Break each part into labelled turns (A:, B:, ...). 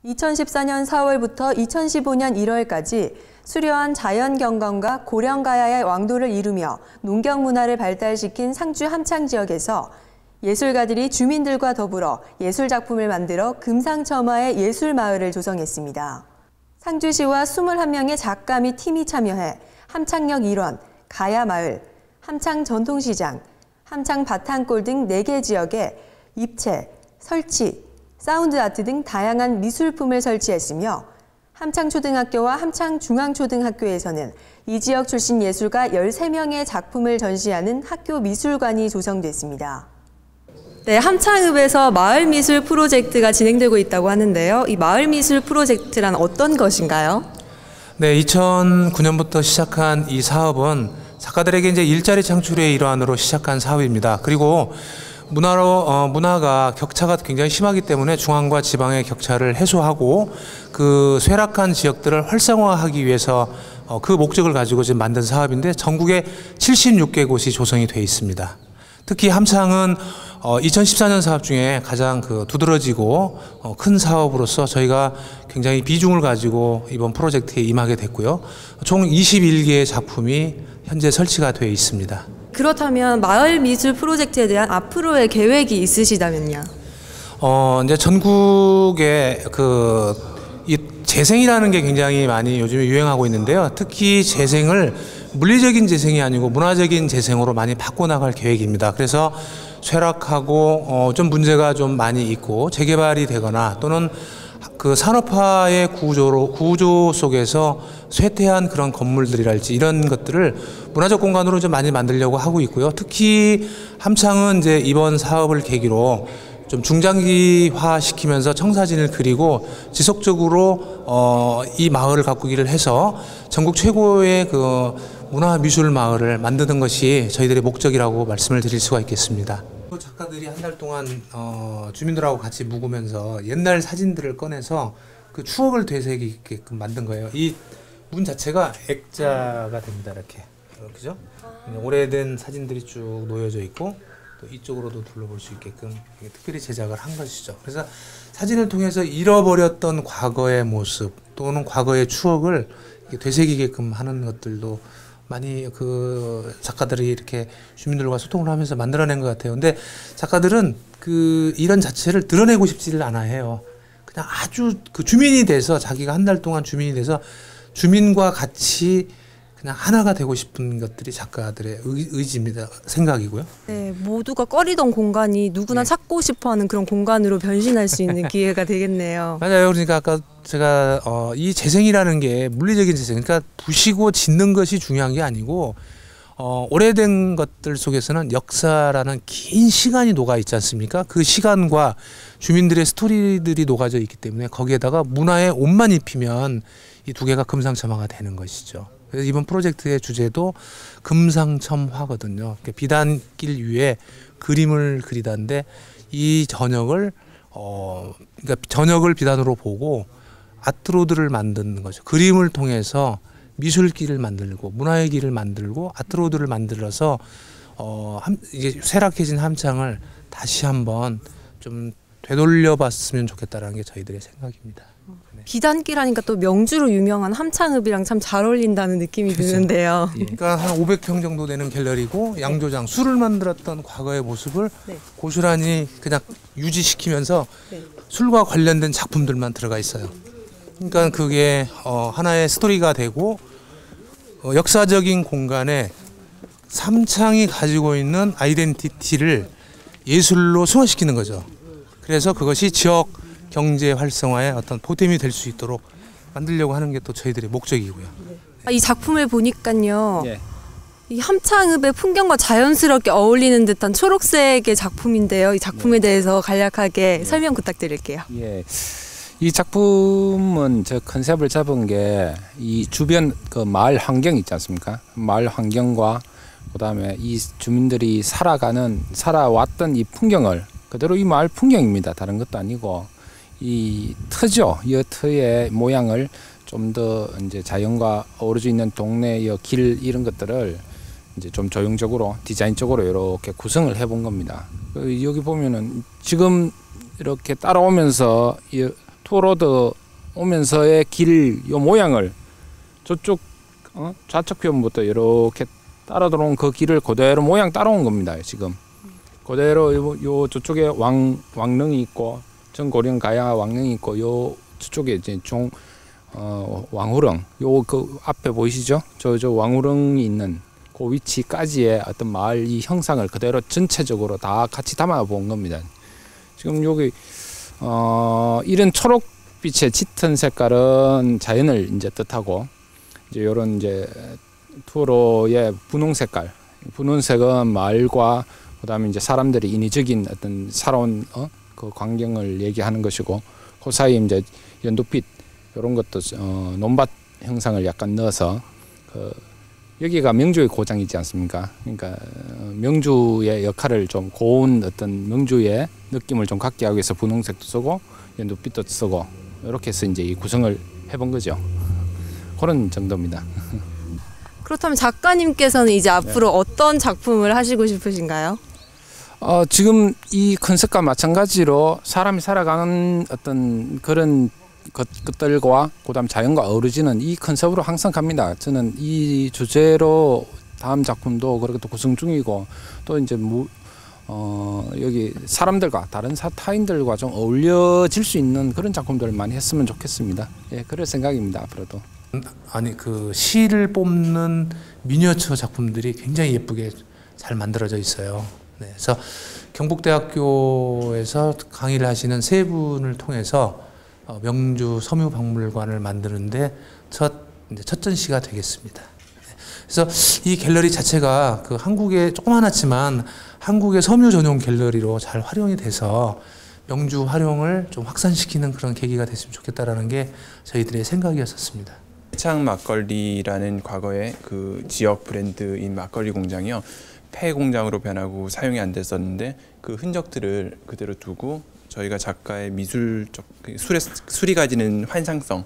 A: 2014년 4월부터 2015년 1월까지 수려한 자연경관과 고령가야의 왕도를 이루며 농경문화를 발달시킨 상주 함창 지역에서 예술가들이 주민들과 더불어 예술작품을 만들어 금상첨화의 예술마을을 조성했습니다. 상주시와 21명의 작가 및 팀이 참여해 함창역 일원, 가야마을, 함창전통시장, 함창바탕골 등 4개 지역에 입체, 설치, 사운드아트 등 다양한 미술품을 설치했으며 함창초등학교와 함창중앙초등학교에서는 이 지역 출신 예술가 13명의 작품을 전시하는 학교 미술관이 조성됐습니다. 네, 함창읍에서 마을미술 프로젝트가 진행되고 있다고 하는데요. 이 마을미술 프로젝트란 어떤 것인가요?
B: 네, 2009년부터 시작한 이 사업은 작가들에게 이제 일자리 창출의 일환으로 시작한 사업입니다. 그리고 문화가 격차가 굉장히 심하기 때문에 중앙과 지방의 격차를 해소하고 그 쇠락한 지역들을 활성화하기 위해서 그 목적을 가지고 지금 만든 사업인데 전국에 76개 곳이 조성이 되어 있습니다. 특히 함창은 2014년 사업 중에 가장 두드러지고 큰 사업으로서 저희가 굉장히 비중을 가지고 이번 프로젝트에 임하게 됐고요. 총 21개의 작품이 현재 설치가 되어 있습니다.
A: 그렇다면 마을 미술 프로젝트에 대한 앞으로의 계획이 있으시다면요?
B: 이제 전국에 이 재생이라는 게 굉장히 많이 요즘에 유행하고 있는데요. 특히 재생을 물리적인 재생이 아니고 문화적인 재생으로 많이 바꿔나갈 계획입니다. 그래서 쇠락하고 좀 문제가 좀 많이 있고 재개발이 되거나 또는 그 산업화의 구조 속에서 쇠퇴한 그런 건물들이랄지 이런 것들을 문화적 공간으로 좀 많이 만들려고 하고 있고요. 특히 함창은 이제 이번 사업을 계기로 좀 중장기화 시키면서 청사진을 그리고 지속적으로 이 마을을 가꾸기를 해서 전국 최고의 그 문화미술 마을을 만드는 것이 저희들의 목적이라고 말씀을 드릴 수가 있겠습니다. 작가들이 한 달 동안 주민들하고 같이 묵으면서 옛날 사진들을 꺼내서 그 추억을 되새기게끔 만든 거예요. 이 문 자체가 액자가 됩니다. 이렇게 그죠? 오래된 사진들이 쭉 놓여져 있고 또 이쪽으로도 둘러볼 수 있게끔 특별히 제작을 한 것이죠. 그래서 사진을 통해서 잃어버렸던 과거의 모습 또는 과거의 추억을 되새기게끔 하는 것들도 많이 그 작가들이 이렇게 주민들과 소통을 하면서 만들어낸 것 같아요. 근데 작가들은 이런 자체를 드러내고 싶지를 않아 해요. 그냥 아주 주민이 돼서 자기가 한 달 동안 주민이 돼서 주민과 같이 그냥 하나가 되고 싶은 것들이 작가들의 의지입니다. 생각이고요.
A: 네, 모두가 꺼리던 공간이 누구나 찾고 싶어하는 그런 공간으로 변신할 수 있는 기회가 되겠네요.
B: 맞아요. 그러니까 아까 제가 이 재생이라는 게 물리적인 재생, 그러니까 부시고 짓는 것이 중요한 게 아니고 오래된 것들 속에서는 역사라는 긴 시간이 녹아 있지 않습니까? 그 시간과 주민들의 스토리들이 녹아져 있기 때문에 거기에다가 문화의 옷만 입히면 이 두 개가 금상첨화가 되는 것이죠. 그래서 이번 프로젝트의 주제도 금상첨화거든요. 비단길 위에 그림을 그리다는데 이 저녁을 그러니까 저녁을 비단으로 보고 아트로드를 만드는 거죠. 그림을 통해서 미술길을 만들고 문화의 길을 만들고 아트로드를 만들어서 이게 쇠락해진 함창을 다시 한번 좀 되돌려봤으면 좋겠다라는 게 저희들의 생각입니다. 네.
A: 비단길 하니까 또 명주로 유명한 함창읍이랑 참 잘 어울린다는 느낌이 드는데요.
B: 예. 그러니까 한 500평 정도 되는 갤러리고 양조장, 술을 만들었던 과거의 모습을 고스란히 그냥 유지시키면서 술과 관련된 작품들만 들어가 있어요. 그러니까 그게 하나의 스토리가 되고 역사적인 공간에 삼창이 가지고 있는 아이덴티티를 예술로 승화시키는 거죠. 그래서 그것이 지역 경제 활성화의 어떤 보탬이 될 수 있도록 만들려고 하는 게 또 저희들의 목적이고요.
A: 이 작품을 보니까요.
C: 예.
A: 이 함창읍의 풍경과 자연스럽게 어울리는 듯한 초록색의 작품인데요. 이 작품에 대해서 간략하게 설명 부탁드릴게요.
C: 예. 이 작품은 저 컨셉을 잡은 게 이 주변 그 마을 환경 있지 않습니까? 마을 환경과 그다음에 이 주민들이 살아왔던 이 풍경을 그대로 이 마을 풍경입니다. 다른 것도 아니고 이 터죠. 이 터의 모양을 좀 더 이제 자연과 어우러져 있는 동네의 길 이런 것들을 이제 좀 조형적으로 디자인적으로 이렇게 구성을 해본 겁니다. 여기 보면은 지금 이렇게 따라오면서 투어로드 오면서의 길 요 모양을 저쪽 좌측 표면부터 이렇게 따라 들어온 그 길을 그대로 모양 따라온 겁니다. 지금 그대로 요 저쪽에 왕릉이 있고 정고령 가야 왕릉이 있고 요 저쪽에 이제 왕후릉 요 그 앞에 보이시죠? 저 왕후릉이 있는 그 위치까지의 어떤 마을 이 형상을 그대로 전체적으로 다 같이 담아 본 겁니다. 지금 여기 이런 초록빛의 짙은 색깔은 자연을 이제 뜻하고 이제 요런 이제 투어로의 분홍색은 마을과 그다음에 이제 사람들이 인위적인 어떤 살아온 그 광경을 얘기하는 것이고 그 사이에 이제 연두빛 이런 것도 논밭 형상을 약간 넣어서 여기가 명주의 고장이지 않습니까? 그러니까 명주의 역할을 좀 고운 어떤 명주의 느낌을 좀 갖게 하기 위해서 분홍색도 쓰고 연두빛도 쓰고 이렇게 해서 이제 이 구성을 해본 거죠. 그런 정도입니다.
A: 그렇다면 작가님께서는 이제 앞으로 어떤 작품을 하시고 싶으신가요?
C: 지금 이 컨셉과 마찬가지로 사람이 살아가는 어떤 그런 것들과 그다음 자연과 어우러지는 이 컨셉으로 항상 갑니다. 저는 이 주제로 다음 작품도 그렇게 또 구성 중이고 또 이제 여기 사람들과 다른 타인들과 좀 어울려질 수 있는 그런 작품들을 많이 했으면 좋겠습니다. 예, 그럴 생각입니다. 앞으로도.
B: 아니 그 시를 뽑는 미니어처 작품들이 굉장히 예쁘게 잘 만들어져 있어요. 네, 그래서 경북대학교에서 강의를 하시는 세 분을 통해서 명주 섬유박물관을 만드는데 첫 전시가 되겠습니다. 그래서 이 갤러리 자체가 그 한국에 조그만하지만 한국의 섬유 전용 갤러리로 잘 활용이 돼서 명주 활용을 좀 확산시키는 그런 계기가 됐으면 좋겠다라는 게 저희들의 생각이었었습니다.
D: 해창 막걸리라는 과거의 그 지역 브랜드인 막걸리 공장이요. 폐 공장으로 변하고 사용이 안 됐었는데 그 흔적들을 그대로 두고 저희가 작가의 미술적 술이 가지는 환상성을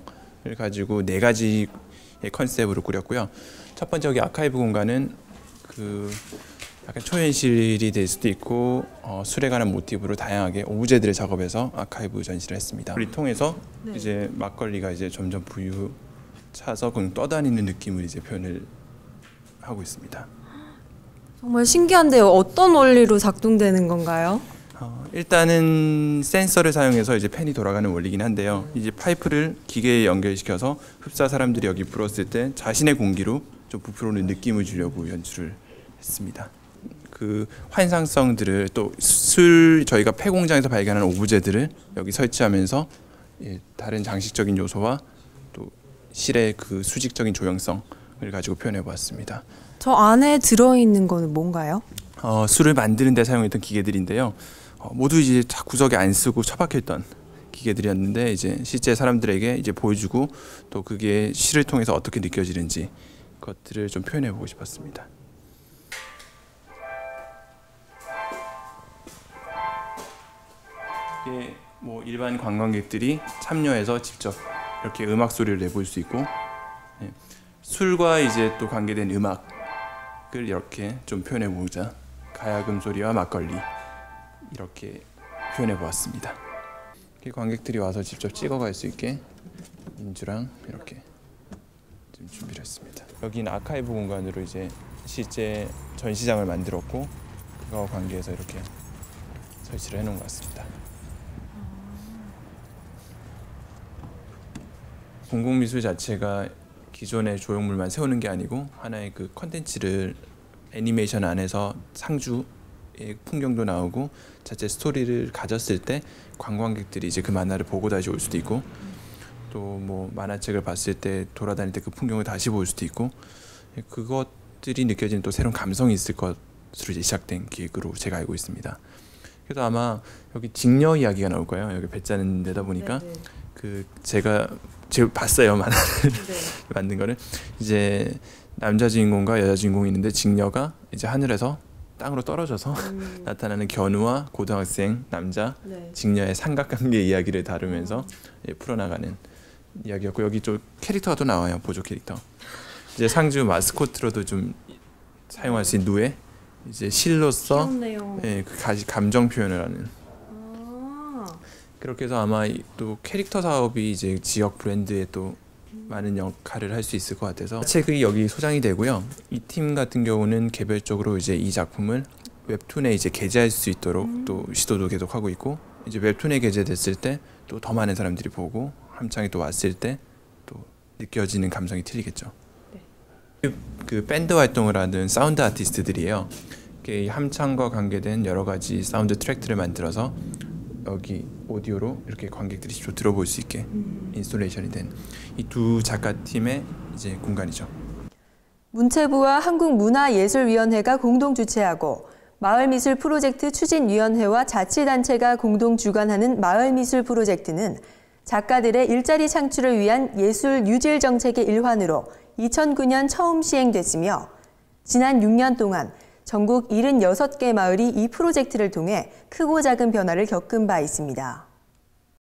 D: 가지고 4가지의 컨셉으로 꾸렸고요. 첫 번째 여기 아카이브 공간은 그 약간 초현실이 될 수도 있고 술에 관한 모티브로 다양하게 오브제들을 작업해서 아카이브 전시를 했습니다. 우리 통해서 이제 막걸리가 이제 점점 부유차서 그냥 떠다니는 느낌을 이제 표현을 하고 있습니다.
A: 정말 신기한데요. 어떤 원리로 작동되는 건가요?
D: 일단은 센서를 사용해서 이제 팬이 돌아가는 원리긴 한데요. 이제 파이프를 기계에 연결시켜서 흡사 사람들이 여기 불었을 때 자신의 공기로 좀 부풀어오는 느낌을 주려고 연출을 했습니다. 그 환상성들을 또 저희가 폐 공장에서 발견한 오브제들을 여기 설치하면서 다른 장식적인 요소와 또 실의 그 수직적인 조형성을 가지고 표현해 보았습니다.
A: 저 안에 들어있는 거는 뭔가요?
D: 술을 만드는 데 사용했던 기계들인데요. 모두 이제 다 구석에 안 쓰고 처박혀있던 기계들이었는데 이제 실제 사람들에게 이제 보여주고 또 그게 시를 통해서 어떻게 느껴지는지 것들을 좀 표현해 보고 싶었습니다. 이게 뭐 일반 관광객들이 참여해서 직접 이렇게 음악 소리를 내볼 수 있고 술과 이제 또 관계된 음악을 이렇게 좀 표현해 보자 가야금 소리와 막걸리 이렇게 표현해 보았습니다. 관객들이 와서 직접 찍어갈 수 있게 인주랑 이렇게 좀 준비를 했습니다. 여기는 아카이브 공간으로 이제 실제 전시장을 만들었고 그거와 관계해서 이렇게 설치를 해놓은 것 같습니다. 공공미술 자체가 기존의 조형물만 세우는 게 아니고 하나의 그 컨텐츠를 애니메이션 안에서 상주의 풍경도 나오고 자체 스토리를 가졌을 때 관광객들이 이제 그 만화를 보고 다시 올 수도 있고 또 뭐 만화책을 봤을 때 돌아다닐 때 그 풍경을 다시 볼 수도 있고 그것들이 느껴지는 또 새로운 감성이 있을 것으로 이제 시작된 기획으로 제가 알고 있습니다. 그래서 아마 여기 직녀 이야기가 나올 거예요. 여기 배 짜는 데다 보니까 네네. 그 제가 봤어요 만화를 네. 만든 거를 이제 남자 주인공과 여자 주인공이 있는데 직녀가 이제 하늘에서 땅으로 떨어져서 나타나는 견우와 고등학생 남자 네. 직녀의 삼각관계 이야기를 다루면서 풀어나가는 이야기였고 여기 좀 캐릭터가 또 나와요. 보조 캐릭터 이제 상주 마스코트로도 좀 사용할 수 있는 누에 이제 실로서 예, 그 감정 표현을 하는 그렇게 해서 아마 또 캐릭터 사업이 이제 지역 브랜드에 또 많은 역할을 할 수 있을 것 같아서 책이 여기 소장이 되고요. 이 팀 같은 경우는 개별적으로 이제 이 작품을 웹툰에 이제 게재할 수 있도록 또 시도도 계속 하고 있고, 이제 웹툰에 게재됐을 때 또 더 많은 사람들이 보고 함창이 또 왔을 때 또 느껴지는 감성이 틀리겠죠. 그 밴드 활동을 하는 사운드 아티스트들이에요. 이 함창과 관계된 여러 가지 사운드 트랙들을 만들어서 여기 오디오로 이렇게 관객들이 직접 들어볼 수 있게 인스톨레이션이 된 이 두 작가 팀의 이제 공간이죠.
A: 문체부와 한국문화예술위원회가 공동 주최하고 마을미술 프로젝트 추진위원회와 자치단체가 공동 주관하는 마을미술 프로젝트는 작가들의 일자리 창출을 위한 예술 유질 정책의 일환으로 2009년 처음 시행됐으며 지난 6년 동안 전국 76개 마을이 이 프로젝트를 통해 크고 작은 변화를 겪은 바 있습니다.